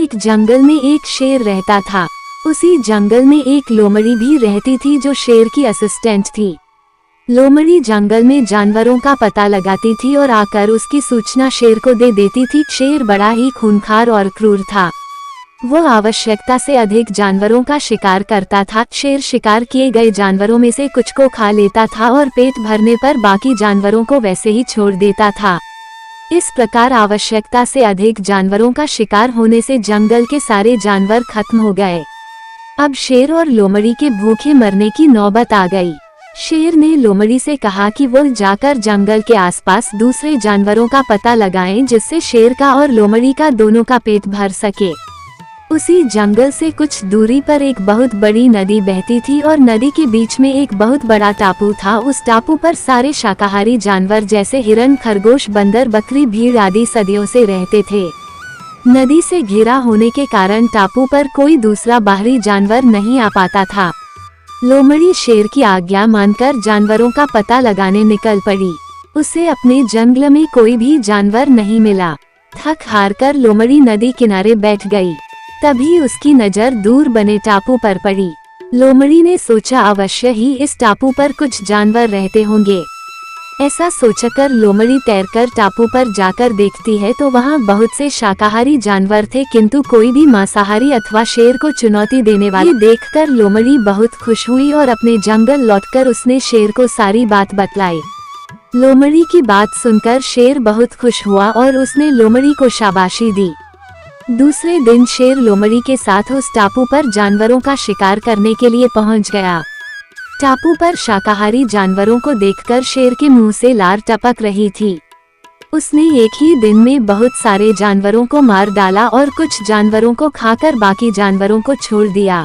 एक जंगल में एक शेर रहता था। उसी जंगल में एक लोमड़ी भी रहती थी जो शेर की असिस्टेंट थी। लोमड़ी जंगल में जानवरों का पता लगाती थी और आकर उसकी सूचना शेर को दे देती थी। शेर बड़ा ही खूंखार और क्रूर था। वह आवश्यकता से अधिक जानवरों का शिकार करता था। शेर शिकार किए गए जानवरों में से कुछ को खा लेता था और पेट भरने पर बाकी जानवरों को वैसे ही छोड़ देता था। इस प्रकार आवश्यकता से अधिक जानवरों का शिकार होने से जंगल के सारे जानवर खत्म हो गए। अब शेर और लोमड़ी के भूखे मरने की नौबत आ गई। शेर ने लोमड़ी से कहा कि वो जाकर जंगल के आसपास दूसरे जानवरों का पता लगाएं जिससे शेर का और लोमड़ी का दोनों का पेट भर सके। उसी जंगल से कुछ दूरी पर एक बहुत बड़ी नदी बहती थी और नदी के बीच में एक बहुत बड़ा टापू था। उस टापू पर सारे शाकाहारी जानवर जैसे हिरन, खरगोश, बंदर, बकरी, भीड़ आदि सदियों से रहते थे। नदी से घिरा होने के कारण टापू पर कोई दूसरा बाहरी जानवर नहीं आ पाता था। लोमड़ी शेर की आज्ञा मानकर जानवरों का पता लगाने निकल पड़ी। उसे अपने जंगल में कोई भी जानवर नहीं मिला। थक हार कर लोमड़ी नदी किनारे बैठ गई। तभी उसकी नजर दूर बने टापू पर पड़ी। लोमड़ी ने सोचा अवश्य ही इस टापू पर कुछ जानवर रहते होंगे। ऐसा सोचकर लोमड़ी तैरकर टापू पर जाकर देखती है तो वहाँ बहुत से शाकाहारी जानवर थे, किंतु कोई भी मांसाहारी अथवा शेर को चुनौती देने वाले देखकर लोमड़ी बहुत खुश हुई और अपने जंगल लौटकर उसने शेर को सारी बात बतलाई। लोमड़ी की बात सुनकर शेर बहुत खुश हुआ और उसने लोमड़ी को शाबाशी दी। दूसरे दिन शेर लोमड़ी के साथ उस टापू पर जानवरों का शिकार करने के लिए पहुंच गया। टापू पर शाकाहारी जानवरों को देखकर शेर के मुंह से लार टपक रही थी। उसने एक ही दिन में बहुत सारे जानवरों को मार डाला और कुछ जानवरों को खाकर बाकी जानवरों को छोड़ दिया।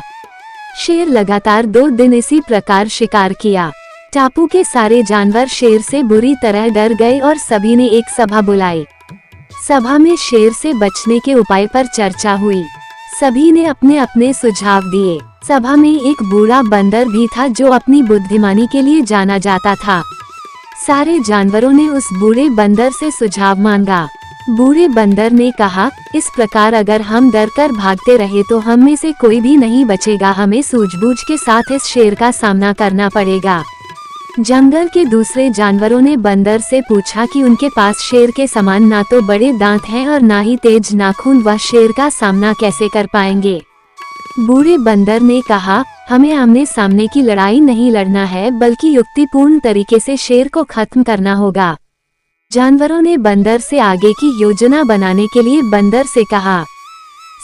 शेर लगातार 2 दिन इसी प्रकार शिकार किया। टापू के सारे जानवर शेर से बुरी तरह डर गए और सभी ने एक सभा बुलाई। सभा में शेर से बचने के उपाय पर चर्चा हुई। सभी ने अपने अपने सुझाव दिए। सभा में एक बूढ़ा बंदर भी था जो अपनी बुद्धिमानी के लिए जाना जाता था। सारे जानवरों ने उस बूढ़े बंदर से सुझाव मांगा। बूढ़े बंदर ने कहा, इस प्रकार अगर हम डरकर भागते रहे तो हम में से कोई भी नहीं बचेगा। हमें सूझबूझ के साथ इस शेर का सामना करना पड़ेगा। जंगल के दूसरे जानवरों ने बंदर से पूछा कि उनके पास शेर के समान ना तो बड़े दांत हैं और ना ही तेज नाखून, वह शेर का सामना कैसे कर पाएंगे। बूढ़े बंदर ने कहा, हमें आमने सामने की लड़ाई नहीं लड़ना है बल्कि युक्तिपूर्ण तरीके से शेर को खत्म करना होगा। जानवरों ने बंदर से आगे की योजना बनाने के लिए बंदर से कहा।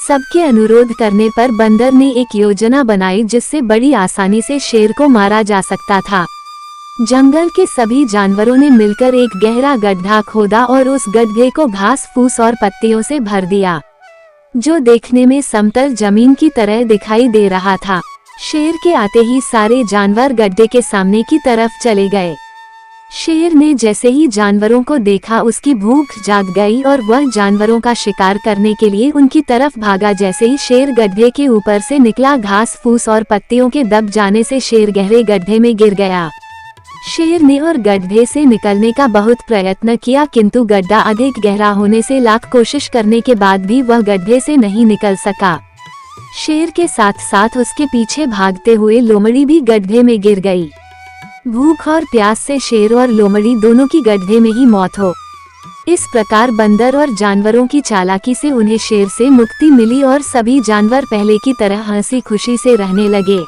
सबके अनुरोध करने पर बंदर ने एक योजना बनाई जिससे बड़ी आसानी से शेर को मारा जा सकता था। जंगल के सभी जानवरों ने मिलकर एक गहरा गड्ढा खोदा और उस गड्ढे को घास फूस और पत्तियों से भर दिया, जो देखने में समतल जमीन की तरह दिखाई दे रहा था। शेर के आते ही सारे जानवर गड्ढे के सामने की तरफ चले गए। शेर ने जैसे ही जानवरों को देखा उसकी भूख जाग गई और वह जानवरों का शिकार करने के लिए उनकी तरफ भागा। जैसे ही शेर गड्ढे के ऊपर से निकला, घास फूस और पत्तियों के दब जाने से शेर गहरे गड्ढे में गिर गया। शेर ने और गड्ढे से निकलने का बहुत प्रयत्न किया, किंतु गड्ढा अधिक गहरा होने से लाख कोशिश करने के बाद भी वह गड्ढे से नहीं निकल सका। शेर के साथ साथ उसके पीछे भागते हुए लोमड़ी भी गड्ढे में गिर गई। भूख और प्यास से शेर और लोमड़ी दोनों की गड्ढे में ही मौत हो। इस प्रकार बंदर और जानवरों की चालाकी से उन्हें शेर से मुक्ति मिली और सभी जानवर पहले की तरह हंसी खुशी से रहने लगे।